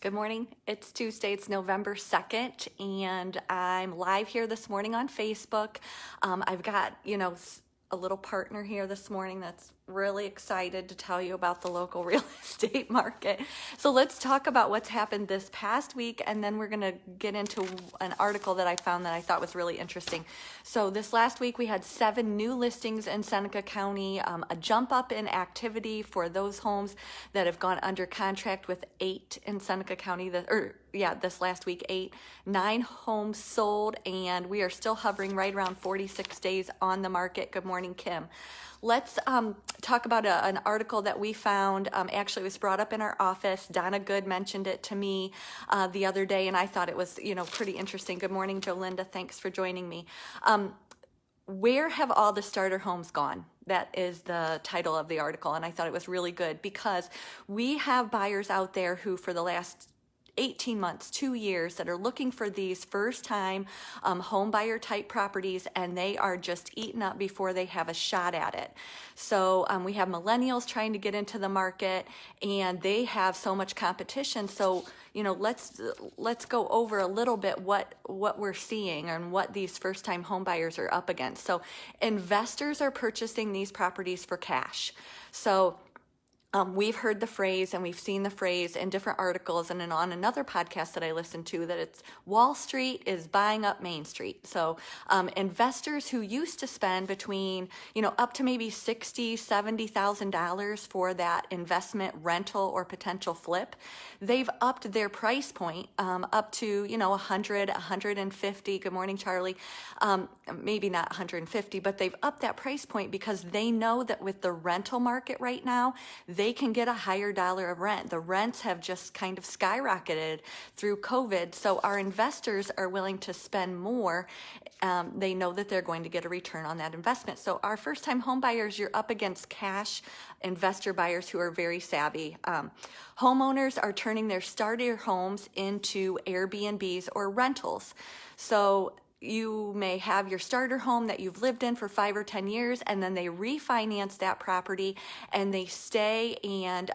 Good morning. It's Tuesday. It's November 2nd, and I'm live here this morning on Facebook. I've got, a little partner here this morning that's really excited to tell you about the local real estate market. So let's talk about what's happened this past week, and then we're going to get into an article that I found that I thought was really interesting. So this last week we had 7 new listings in Seneca County, a jump up in activity for those homes that have gone under contract, with 8 in Seneca County this last week, 8. 9 homes sold, and we are still hovering right around 46 days on the market. Good morning, Kim. Let's talk about an article that we found. Actually, it was brought up in our office. Donna Good mentioned it to me the other day, and I thought it was, pretty interesting. Good morning, Jolinda. Thanks for joining me. Where have all the starter homes gone? That is the title of the article, and I thought it was really good because we have buyers out there who, for the last 18 months, 2 years, that are looking for these first-time home buyer type properties, and they are just eaten up before they have a shot at it. So we have millennials trying to get into the market, and they have so much competition. So let's go over a little bit what we're seeing and what these first-time home buyers are up against. So investors are purchasing these properties for cash. So we've heard the phrase, and we've seen the phrase in different articles and on another podcast that I listened to, that it's Wall Street is buying up Main Street. So investors who used to spend between, up to maybe $60,000, $70,000 for that investment, rental, or potential flip, they've upped their price point up to, 100, 150. Good morning, Charlie. Maybe not 150, but they've upped that price point because they know that with the rental market right now, they can get a higher dollar of rent. The rents have just kind of skyrocketed through COVID, so our investors are willing to spend more. They know that they're going to get a return on that investment. So our first-time home buyers, you're up against cash investor buyers who are very savvy. Homeowners are turning their starter homes into Airbnbs or rentals. So you may have your starter home that you've lived in for 5 or 10 years, and then they refinance that property and they stay and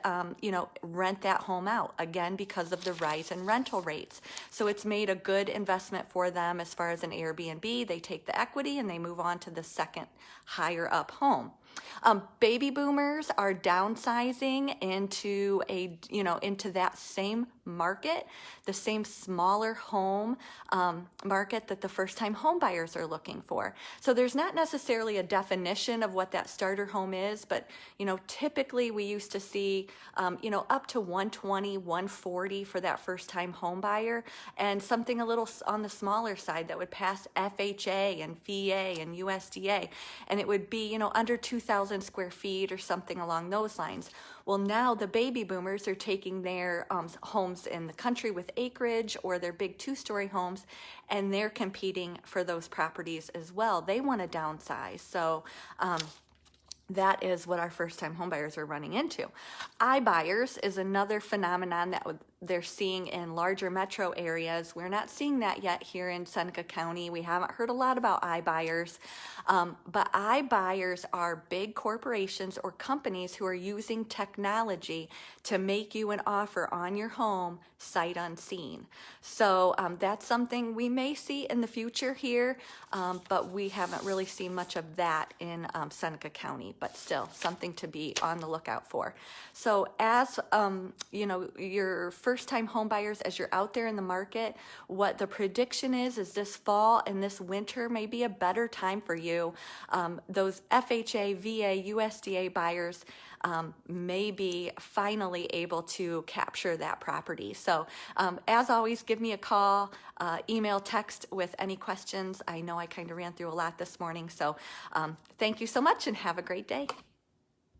rent that home out, again because of the rise in rental rates. So it's made a good investment for them as far as an Airbnb. They take the equity and they move on to the second higher up home. Baby boomers are downsizing into into that same market, the same smaller home market that the first-time home buyers are looking for. So there's not necessarily a definition of what that starter home is, but typically we used to see up to 120, 140 for that first-time home buyer, and something a little on the smaller side that would pass FHA and VA and USDA, and it would be under 2,000 square feet or something along those lines. Well, now the baby boomers are taking their homes in the country with acreage, or their big 2-story homes, and they're competing for those properties as well. They want to downsize. So that is what our first-time homebuyers are running into. iBuyers is another phenomenon that they're seeing in larger metro areas. We're not seeing that yet here in Seneca County. We haven't heard a lot about iBuyers, but iBuyers are big corporations or companies who are using technology to make you an offer on your home sight unseen. So that's something we may see in the future here, but we haven't really seen much of that in Seneca County, but still something to be on the lookout for. So as your first-time home buyers, as you're out there in the market, what the prediction is this fall and this winter may be a better time for you. Those FHA, VA, USDA buyers may be finally able to capture that property. So as always, give me a call, email, text with any questions. I know I kind of ran through a lot this morning, so thank you so much and have a great day.